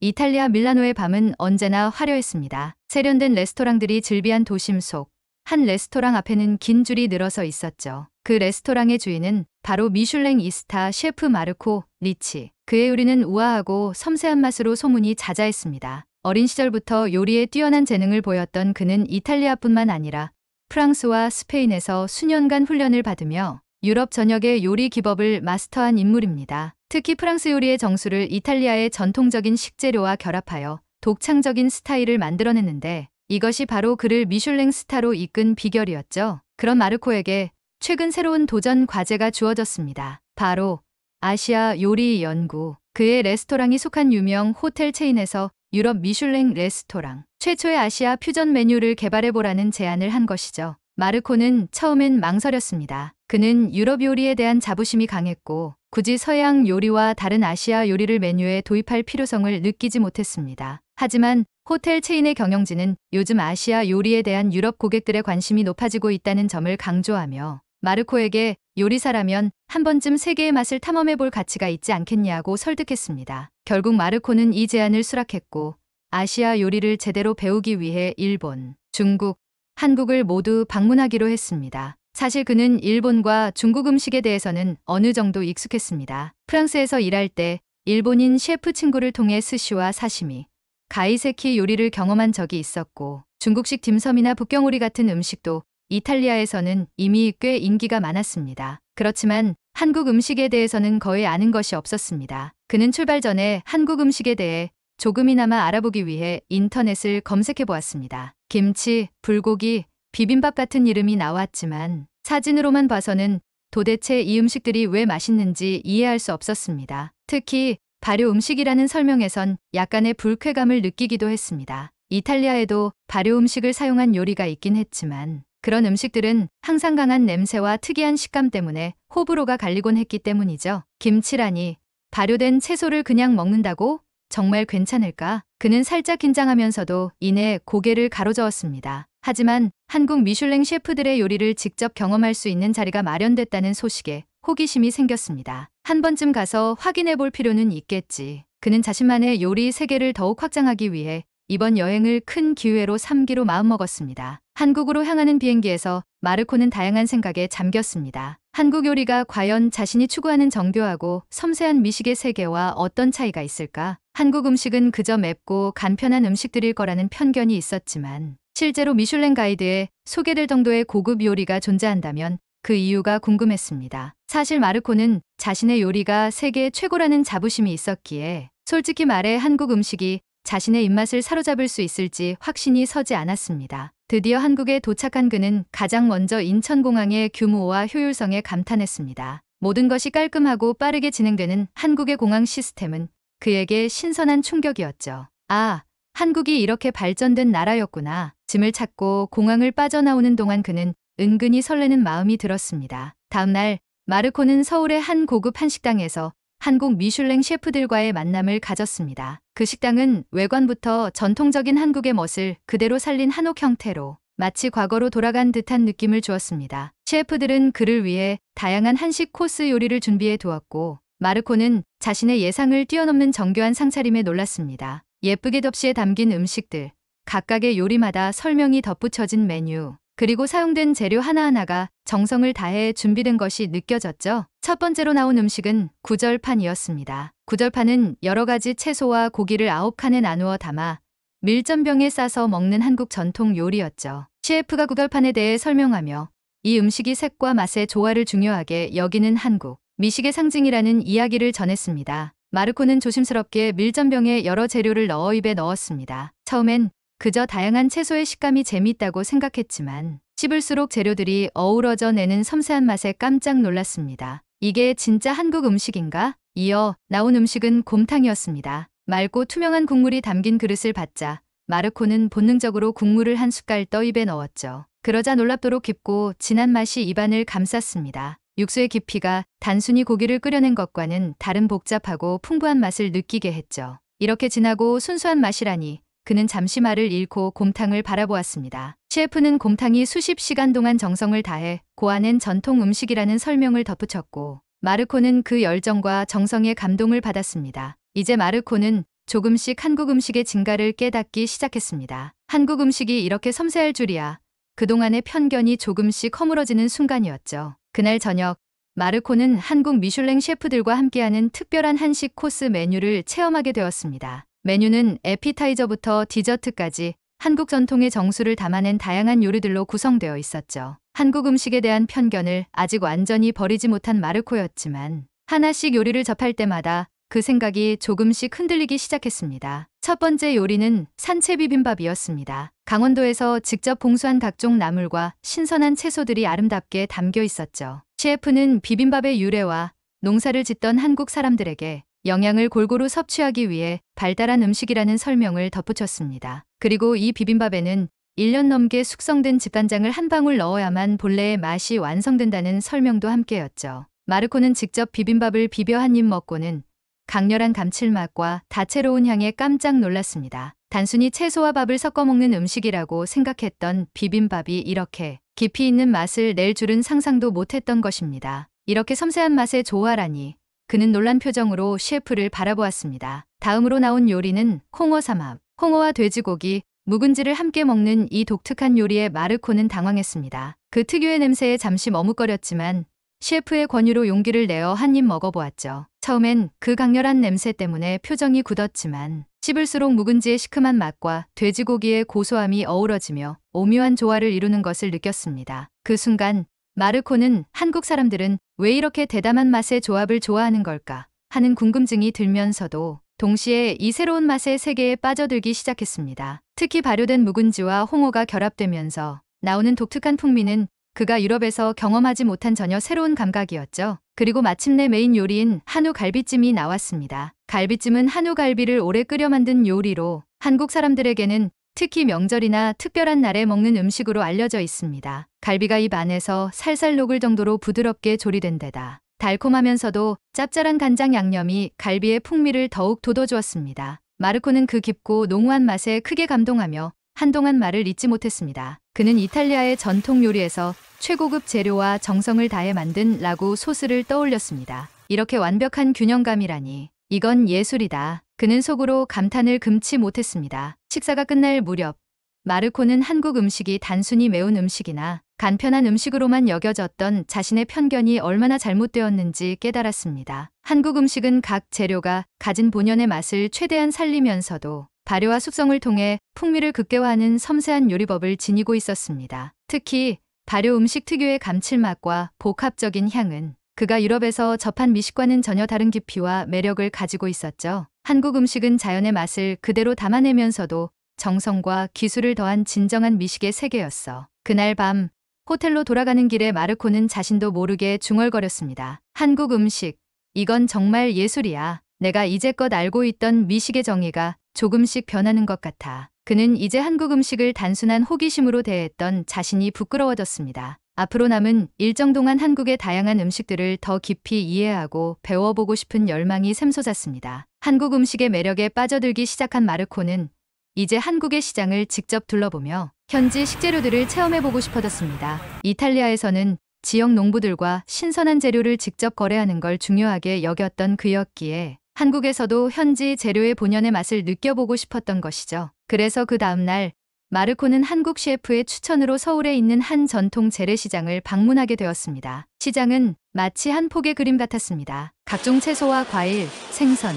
이탈리아 밀라노의 밤은 언제나 화려했습니다. 세련된 레스토랑들이 즐비한 도심 속 한 레스토랑 앞에는 긴 줄이 늘어서 있었죠. 그 레스토랑의 주인은 바로 미슐랭 이스타 셰프 마르코 리치. 그의 요리는 우아하고 섬세한 맛으로 소문이 자자했습니다. 어린 시절부터 요리에 뛰어난 재능을 보였던 그는 이탈리아뿐만 아니라 프랑스와 스페인에서 수년간 훈련을 받으며 유럽 전역의 요리 기법을 마스터한 인물입니다. 특히 프랑스 요리의 정수를 이탈리아의 전통적인 식재료와 결합하여 독창적인 스타일을 만들어냈는데 이것이 바로 그를 미슐랭 스타로 이끈 비결이었죠. 그런 마르코에게 최근 새로운 도전 과제가 주어졌습니다. 바로 아시아 요리 연구. 그의 레스토랑이 속한 유명 호텔 체인에서 유럽 미슐랭 레스토랑 최초의 아시아 퓨전 메뉴를 개발해보라는 제안을 한 것이죠. 마르코는 처음엔 망설였습니다. 그는 유럽 요리에 대한 자부심이 강했고 굳이 서양 요리와 다른 아시아 요리를 메뉴에 도입할 필요성을 느끼지 못했습니다. 하지만 호텔 체인의 경영진은 요즘 아시아 요리에 대한 유럽 고객들의 관심이 높아지고 있다는 점을 강조하며 마르코에게 요리사라면 한 번쯤 세계의 맛을 탐험해볼 가치가 있지 않겠냐고 설득했습니다. 결국 마르코는 이 제안을 수락했고 아시아 요리를 제대로 배우기 위해 일본, 중국, 한국을 모두 방문하기로 했습니다. 사실 그는 일본과 중국 음식에 대해서는 어느 정도 익숙했습니다. 프랑스에서 일할 때 일본인 셰프 친구를 통해 스시와 사시미, 가이세키 요리를 경험한 적이 있었고 중국식 딤섬이나 북경오리 같은 음식도 이탈리아에서는 이미 꽤 인기가 많았습니다. 그렇지만 한국 음식에 대해서는 거의 아는 것이 없었습니다. 그는 출발 전에 한국 음식에 대해 조금이나마 알아보기 위해 인터넷을 검색해 보았습니다. 김치, 불고기, 비빔밥 같은 이름이 나왔지만 사진으로만 봐서는 도대체 이 음식들이 왜 맛있는지 이해할 수 없었습니다. 특히 발효 음식이라는 설명에선 약간의 불쾌감을 느끼기도 했습니다. 이탈리아에도 발효 음식을 사용한 요리가 있긴 했지만 그런 음식들은 항상 강한 냄새와 특이한 식감 때문에 호불호가 갈리곤 했기 때문이죠. 김치라니 발효된 채소를 그냥 먹는다고? 정말 괜찮을까? 그는 살짝 긴장하면서도 이내 고개를 가로저었습니다. 하지만 한국 미슐랭 셰프들의 요리를 직접 경험할 수 있는 자리가 마련됐다는 소식에 호기심이 생겼습니다. 한 번쯤 가서 확인해 볼 필요는 있겠지. 그는 자신만의 요리 세계를 더욱 확장하기 위해 이번 여행을 큰 기회로 삼기로 마음먹었습니다. 한국으로 향하는 비행기에서 마르코는 다양한 생각에 잠겼습니다. 한국 요리가 과연 자신이 추구하는 정교하고 섬세한 미식의 세계와 어떤 차이가 있을까? 한국 음식은 그저 맵고 간편한 음식들일 거라는 편견이 있었지만 실제로 미슐랭 가이드에 소개될 정도의 고급 요리가 존재한다면 그 이유가 궁금했습니다. 사실 마르코는 자신의 요리가 세계 최고라는 자부심이 있었기에 솔직히 말해 한국 음식이 자신의 입맛을 사로잡을 수 있을지 확신이 서지 않았습니다. 드디어 한국에 도착한 그는 가장 먼저 인천공항의 규모와 효율성에 감탄했습니다. 모든 것이 깔끔하고 빠르게 진행되는 한국의 공항 시스템은 그에게 신선한 충격이었죠. 아, 한국이 이렇게 발전된 나라였구나. 짐을 찾고 공항을 빠져나오는 동안 그는 은근히 설레는 마음이 들었습니다. 다음 날 마르코는 서울의 한 고급 한식당에서 한국 미슐랭 셰프들과의 만남을 가졌습니다. 그 식당은 외관부터 전통적인 한국의 멋을 그대로 살린 한옥 형태로 마치 과거로 돌아간 듯한 느낌을 주었습니다. 셰프들은 그를 위해 다양한 한식 코스 요리를 준비해 두었고 마르코는 자신의 예상을 뛰어넘는 정교한 상차림에 놀랐습니다. 예쁘게 접시에 담긴 음식들, 각각의 요리마다 설명이 덧붙여진 메뉴, 그리고 사용된 재료 하나하나가 정성을 다해 준비된 것이 느껴졌죠. 첫 번째로 나온 음식은 구절판이었습니다. 구절판은 여러 가지 채소와 고기를 9칸에 나누어 담아 밀전병에 싸서 먹는 한국 전통 요리였죠. 셰프가 구절판에 대해 설명하며 이 음식이 색과 맛의 조화를 중요하게 여기는 한국 미식의 상징이라는 이야기를 전했습니다. 마르코는 조심스럽게 밀전병에 여러 재료를 넣어 입에 넣었습니다. 처음엔 그저 다양한 채소의 식감이 재미있다고 생각했지만 씹을수록 재료들이 어우러져 내는 섬세한 맛에 깜짝 놀랐습니다. 이게 진짜 한국 음식인가? 이어 나온 음식은 곰탕이었습니다. 맑고 투명한 국물이 담긴 그릇을 받자 마르코는 본능적으로 국물을 한 숟갈 떠 입에 넣었죠. 그러자 놀랍도록 깊고 진한 맛이 입안을 감쌌습니다. 육수의 깊이가 단순히 고기를 끓여낸 것과는 다른 복잡하고 풍부한 맛을 느끼게 했죠. 이렇게 진하고 순수한 맛이라니 그는 잠시 말을 잃고 곰탕을 바라보았습니다. 셰프는 곰탕이 수십 시간 동안 정성을 다해 고아낸 전통 음식이라는 설명을 덧붙였고 마르코는 그 열정과 정성에 감동을 받았습니다. 이제 마르코는 조금씩 한국 음식의 진가를 깨닫기 시작했습니다. 한국 음식이 이렇게 섬세할 줄이야. 그동안의 편견이 조금씩 허물어지는 순간이었죠. 그날 저녁, 마르코는 한국 미슐랭 셰프들과 함께하는 특별한 한식 코스 메뉴를 체험하게 되었습니다. 메뉴는 에피타이저부터 디저트까지 한국 전통의 정수를 담아낸 다양한 요리들로 구성되어 있었죠. 한국 음식에 대한 편견을 아직 완전히 버리지 못한 마르코였지만 하나씩 요리를 접할 때마다 그 생각이 조금씩 흔들리기 시작했습니다. 첫 번째 요리는 산채 비빔밥이었습니다. 강원도에서 직접 봉수한 각종 나물과 신선한 채소들이 아름답게 담겨 있었죠. 셰프는 비빔밥의 유래와 농사를 짓던 한국 사람들에게 영양을 골고루 섭취하기 위해 발달한 음식이라는 설명을 덧붙였습니다. 그리고 이 비빔밥에는 1년 넘게 숙성된 집간장을 한 방울 넣어야만 본래의 맛이 완성된다는 설명도 함께였죠. 마르코는 직접 비빔밥을 비벼 한 입 먹고는 강렬한 감칠맛과 다채로운 향에 깜짝 놀랐습니다. 단순히 채소와 밥을 섞어 먹는 음식이라고 생각했던 비빔밥이 이렇게 깊이 있는 맛을 낼 줄은 상상도 못했던 것입니다. 이렇게 섬세한 맛에 좋아하라니 그는 놀란 표정으로 셰프를 바라보았습니다. 다음으로 나온 요리는 홍어 삼합. 홍어와 돼지고기, 묵은지를 함께 먹는 이 독특한 요리에 마르코는 당황했습니다. 그 특유의 냄새에 잠시 머뭇거렸지만 셰프의 권유로 용기를 내어 한 입 먹어보았죠. 처음엔 그 강렬한 냄새 때문에 표정이 굳었지만 씹을수록 묵은지의 시큼한 맛과 돼지고기의 고소함이 어우러지며 오묘한 조화를 이루는 것을 느꼈습니다. 그 순간 마르코는 한국 사람들은 왜 이렇게 대담한 맛의 조합을 좋아하는 걸까 하는 궁금증이 들면서도 동시에 이 새로운 맛의 세계에 빠져들기 시작했습니다. 특히 발효된 묵은지와 홍어가 결합되면서 나오는 독특한 풍미는 그가 유럽에서 경험하지 못한 전혀 새로운 감각이었죠. 그리고 마침내 메인 요리인 한우 갈비찜이 나왔습니다. 갈비찜은 한우 갈비를 오래 끓여 만든 요리로 한국 사람들에게는 특히 명절이나 특별한 날에 먹는 음식으로 알려져 있습니다. 갈비가 입 안에서 살살 녹을 정도로 부드럽게 조리된 데다 달콤하면서도 짭짤한 간장 양념이 갈비의 풍미를 더욱 돋워주었습니다. 마르코는 그 깊고 농후한 맛에 크게 감동하며 한동안 말을 잇지 못했습니다. 그는 이탈리아의 전통 요리에서 최고급 재료와 정성을 다해 만든 라구 소스를 떠올렸습니다. 이렇게 완벽한 균형감이라니 이건 예술이다. 그는 속으로 감탄을 금치 못했습니다. 식사가 끝날 무렵 마르코는 한국 음식이 단순히 매운 음식이나 간편한 음식으로만 여겨졌던 자신의 편견이 얼마나 잘못되었는지 깨달았습니다. 한국 음식은 각 재료가 가진 본연의 맛을 최대한 살리면서도 발효와 숙성을 통해 풍미를 극대화하는 섬세한 요리법을 지니고 있었습니다. 특히 발효 음식 특유의 감칠맛과 복합적인 향은 그가 유럽에서 접한 미식과는 전혀 다른 깊이와 매력을 가지고 있었죠. 한국 음식은 자연의 맛을 그대로 담아내면서도 정성과 기술을 더한 진정한 미식의 세계였어. 그날 밤 호텔로 돌아가는 길에 마르코는 자신도 모르게 중얼거렸습니다. 한국 음식, 이건 정말 예술이야. 내가 이제껏 알고 있던 미식의 정의가 조금씩 변하는 것 같아. 그는 이제 한국 음식을 단순한 호기심으로 대했던 자신이 부끄러워졌습니다. 앞으로 남은 일정 동안 한국의 다양한 음식들을 더 깊이 이해하고 배워보고 싶은 열망이 샘솟았습니다. 한국 음식의 매력에 빠져들기 시작한 마르코는 이제 한국의 시장을 직접 둘러보며 현지 식재료들을 체험해보고 싶어졌습니다. 이탈리아에서는 지역 농부들과 신선한 재료를 직접 거래하는 걸 중요하게 여겼던 그였기에 한국에서도 현지 재료의 본연의 맛을 느껴보고 싶었던 것이죠. 그래서 그 다음날 마르코는 한국 셰프의 추천으로 서울에 있는 한 전통 재래시장을 방문하게 되었습니다. 시장은 마치 한 폭의 그림 같았습니다. 각종 채소와 과일, 생선,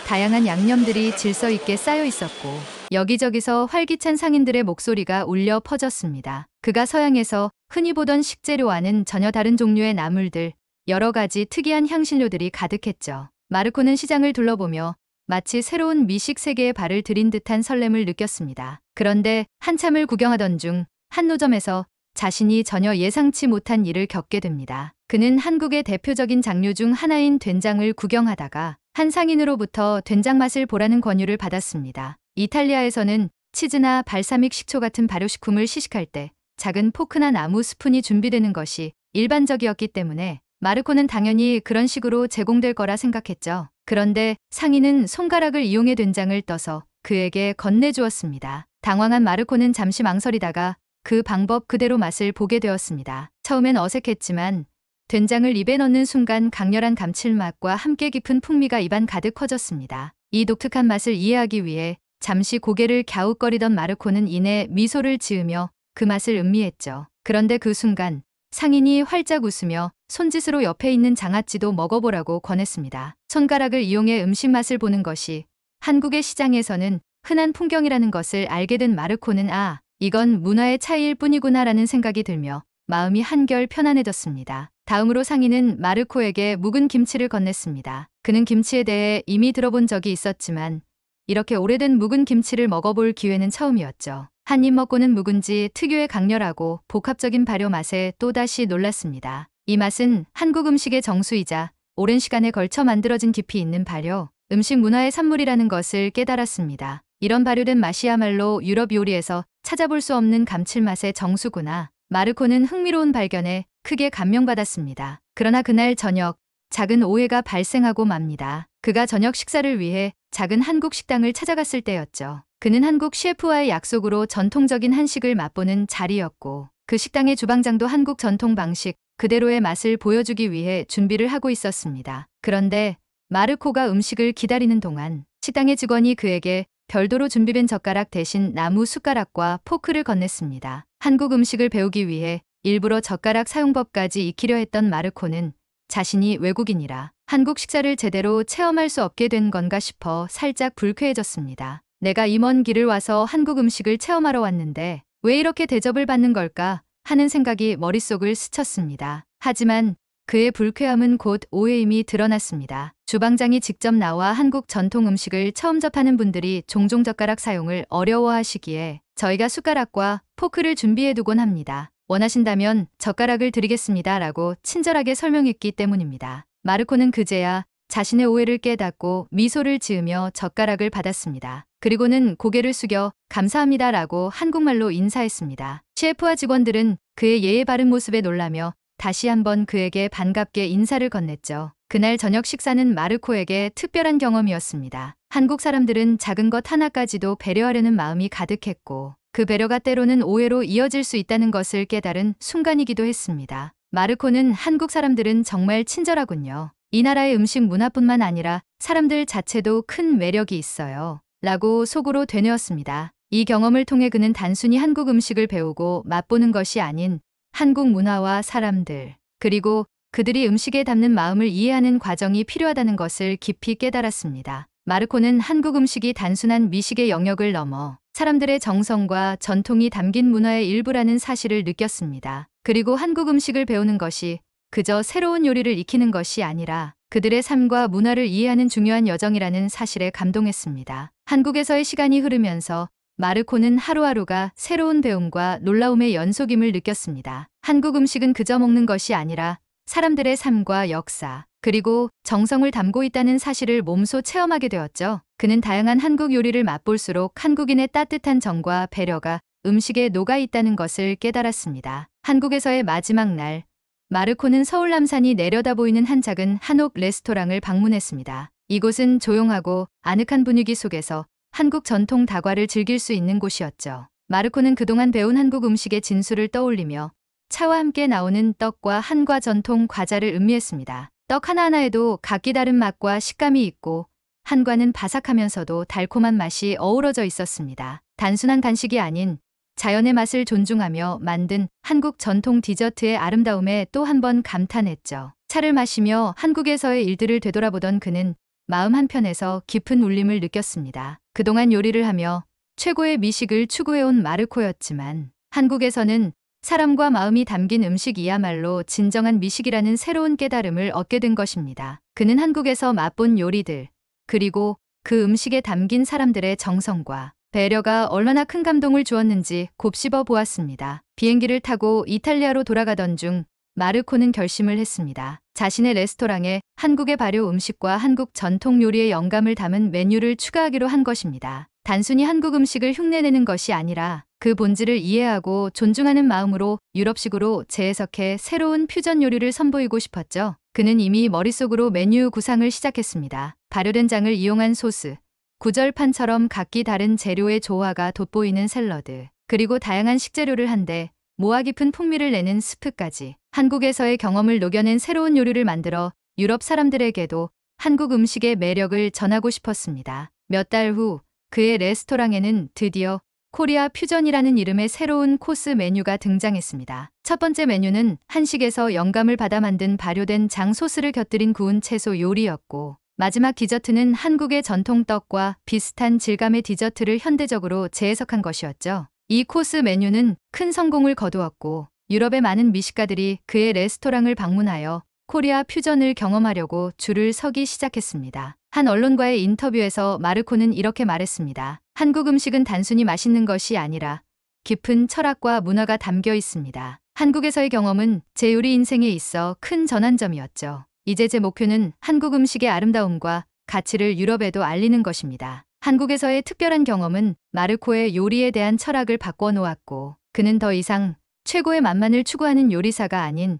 다양한 양념들이 질서 있게 쌓여 있었고 여기저기서 활기찬 상인들의 목소리가 울려 퍼졌습니다. 그가 서양에서 흔히 보던 식재료와는 전혀 다른 종류의 나물들, 여러 가지 특이한 향신료들이 가득했죠. 마르코는 시장을 둘러보며 마치 새로운 미식 세계에 발을 들인 듯한 설렘을 느꼈습니다. 그런데 한참을 구경하던 중 한 노점에서 자신이 전혀 예상치 못한 일을 겪게 됩니다. 그는 한국의 대표적인 장류 중 하나인 된장을 구경하다가 한 상인으로부터 된장 맛을 보라는 권유를 받았습니다. 이탈리아에서는 치즈나 발사믹 식초 같은 발효식품을 시식할 때 작은 포크나 나무 스푼이 준비되는 것이 일반적이었기 때문에 마르코는 당연히 그런 식으로 제공될 거라 생각했죠. 그런데 상인은 손가락을 이용해 된장을 떠서 그에게 건네주었습니다. 당황한 마르코는 잠시 망설이다가 그 방법 그대로 맛을 보게 되었습니다. 처음엔 어색했지만 된장을 입에 넣는 순간 강렬한 감칠맛과 함께 깊은 풍미가 입안 가득 퍼졌습니다. 이 독특한 맛을 이해하기 위해 잠시 고개를 갸웃거리던 마르코는 이내 미소를 지으며 그 맛을 음미했죠. 그런데 그 순간 상인이 활짝 웃으며 손짓으로 옆에 있는 장아찌도 먹어보라고 권했습니다. 손가락을 이용해 음식 맛을 보는 것이 한국의 시장에서는 흔한 풍경이라는 것을 알게 된 마르코는 이건 문화의 차이일 뿐이구나라는 생각이 들며 마음이 한결 편안해졌습니다. 다음으로 상인은 마르코에게 묵은 김치를 건넸습니다. 그는 김치에 대해 이미 들어본 적이 있었지만 이렇게 오래된 묵은 김치를 먹어볼 기회는 처음이었죠. 한 입 먹고는 묵은지 특유의 강렬하고 복합적인 발효 맛에 또다시 놀랐습니다. 이 맛은 한국 음식의 정수이자 오랜 시간에 걸쳐 만들어진 깊이 있는 발효, 음식 문화의 산물이라는 것을 깨달았습니다. 이런 발효된 맛이야말로 유럽 요리에서 찾아볼 수 없는 감칠맛의 정수구나. 마르코는 흥미로운 발견에 크게 감명받았습니다. 그러나 그날 저녁, 작은 오해가 발생하고 맙니다. 그가 저녁 식사를 위해 작은 한국 식당을 찾아갔을 때였죠. 그는 한국 셰프와의 약속으로 전통적인 한식을 맛보는 자리였고 그 식당의 주방장도 한국 전통 방식 그대로의 맛을 보여주기 위해 준비를 하고 있었습니다. 그런데 마르코가 음식을 기다리는 동안 식당의 직원이 그에게 별도로 준비된 젓가락 대신 나무 숟가락과 포크를 건넸습니다. 한국 음식을 배우기 위해 일부러 젓가락 사용법까지 익히려 했던 마르코는 자신이 외국인이라 한국 식사를 제대로 체험할 수 없게 된 건가 싶어 살짝 불쾌해졌습니다. 내가 이 먼 길을 와서 한국 음식을 체험하러 왔는데 왜 이렇게 대접을 받는 걸까 하는 생각이 머릿속을 스쳤습니다. 하지만 그의 불쾌함은 곧 오해임이 드러났습니다. 주방장이 직접 나와 한국 전통 음식을 처음 접하는 분들이 종종 젓가락 사용을 어려워하시기에 저희가 숟가락과 포크를 준비해두곤 합니다. 원하신다면 젓가락을 드리겠습니다 라고 친절하게 설명했기 때문입니다. 마르코는 그제야 자신의 오해를 깨닫고 미소를 지으며 젓가락을 받았습니다. 그리고는 고개를 숙여 감사합니다 라고 한국말로 인사했습니다. 셰프와 직원들은 그의 예의 바른 모습에 놀라며 다시 한번 그에게 반갑게 인사를 건넸죠. 그날 저녁 식사는 마르코에게 특별한 경험이었습니다. 한국 사람들은 작은 것 하나까지도 배려하려는 마음이 가득했고 그 배려가 때로는 오해로 이어질 수 있다는 것을 깨달은 순간이기도 했습니다. 마르코는 한국 사람들은 정말 친절하군요. 이 나라의 음식 문화뿐만 아니라 사람들 자체도 큰 매력이 있어요. 라고 속으로 되뇌었습니다. 이 경험을 통해 그는 단순히 한국 음식을 배우고 맛보는 것이 아닌 한국 문화와 사람들, 그리고 그들이 음식에 담는 마음을 이해하는 과정이 필요하다는 것을 깊이 깨달았습니다. 마르코는 한국 음식이 단순한 미식의 영역을 넘어 사람들의 정성과 전통이 담긴 문화의 일부라는 사실을 느꼈습니다. 그리고 한국 음식을 배우는 것이 그저 새로운 요리를 익히는 것이 아니라 그들의 삶과 문화를 이해하는 중요한 여정이라는 사실에 감동했습니다. 한국에서의 시간이 흐르면서 마르코는 하루하루가 새로운 배움과 놀라움의 연속임을 느꼈습니다. 한국 음식은 그저 먹는 것이 아니라 사람들의 삶과 역사, 그리고 정성을 담고 있다는 사실을 몸소 체험하게 되었죠. 그는 다양한 한국 요리를 맛볼수록 한국인의 따뜻한 정과 배려가 음식에 녹아 있다는 것을 깨달았습니다. 한국에서의 마지막 날, 마르코는 서울 남산이 내려다 보이는 한 작은 한옥 레스토랑을 방문했습니다. 이곳은 조용하고 아늑한 분위기 속에서 한국 전통 다과를 즐길 수 있는 곳이었죠. 마르코는 그동안 배운 한국 음식의 진수를 떠올리며 차와 함께 나오는 떡과 한과 전통 과자를 음미했습니다. 떡 하나하나에도 각기 다른 맛과 식감이 있고 한과는 바삭하면서도 달콤한 맛이 어우러져 있었습니다. 단순한 간식이 아닌 자연의 맛을 존중하며 만든 한국 전통 디저트의 아름다움에 또 한 번 감탄했죠. 차를 마시며 한국에서의 일들을 되돌아보던 그는 마음 한편에서 깊은 울림을 느꼈습니다. 그동안 요리를 하며 최고의 미식을 추구해온 마르코였지만 한국에서는 사람과 마음이 담긴 음식이야말로 진정한 미식이라는 새로운 깨달음을 얻게 된 것입니다. 그는 한국에서 맛본 요리들, 그리고 그 음식에 담긴 사람들의 정성과 배려가 얼마나 큰 감동을 주었는지 곱씹어 보았습니다. 비행기를 타고 이탈리아로 돌아가던 중 마르코는 결심을 했습니다. 자신의 레스토랑에 한국의 발효 음식과 한국 전통 요리의 영감을 담은 메뉴를 추가하기로 한 것입니다. 단순히 한국 음식을 흉내내는 것이 아니라 그 본질을 이해하고 존중하는 마음으로 유럽식으로 재해석해 새로운 퓨전 요리를 선보이고 싶었죠. 그는 이미 머릿속으로 메뉴 구상을 시작했습니다. 발효된 장을 이용한 소스, 구절판처럼 각기 다른 재료의 조화가 돋보이는 샐러드, 그리고 다양한 식재료를 한데 모아 깊은 풍미를 내는 스프까지 한국에서의 경험을 녹여낸 새로운 요리를 만들어 유럽 사람들에게도 한국 음식의 매력을 전하고 싶었습니다. 몇 달 후 그의 레스토랑에는 드디어 코리아 퓨전이라는 이름의 새로운 코스 메뉴가 등장했습니다. 첫 번째 메뉴는 한식에서 영감을 받아 만든 발효된 장 소스를 곁들인 구운 채소 요리였고, 마지막 디저트는 한국의 전통 떡과 비슷한 질감의 디저트를 현대적으로 재해석한 것이었죠. 이 코스 메뉴는 큰 성공을 거두었고, 유럽의 많은 미식가들이 그의 레스토랑을 방문하여 코리아 퓨전을 경험하려고 줄을 서기 시작했습니다. 한 언론과의 인터뷰에서 마르코는 이렇게 말했습니다. 한국 음식은 단순히 맛있는 것이 아니라 깊은 철학과 문화가 담겨 있습니다. 한국에서의 경험은 제 요리 인생에 있어 큰 전환점이었죠. 이제 제 목표는 한국 음식의 아름다움과 가치를 유럽에도 알리는 것입니다. 한국에서의 특별한 경험은 마르코의 요리에 대한 철학을 바꿔 놓았고, 그는 더 이상 최고의 맛만을 추구하는 요리사가 아닌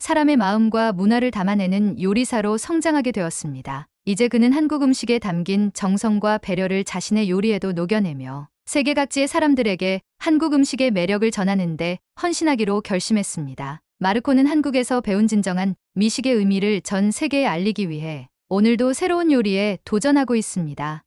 사람의 마음과 문화를 담아내는 요리사로 성장하게 되었습니다. 이제 그는 한국 음식에 담긴 정성과 배려를 자신의 요리에도 녹여내며 세계 각지의 사람들에게 한국 음식의 매력을 전하는데 헌신하기로 결심했습니다. 마르코는 한국에서 배운 진정한 미식의 의미를 전 세계에 알리기 위해 오늘도 새로운 요리에 도전하고 있습니다.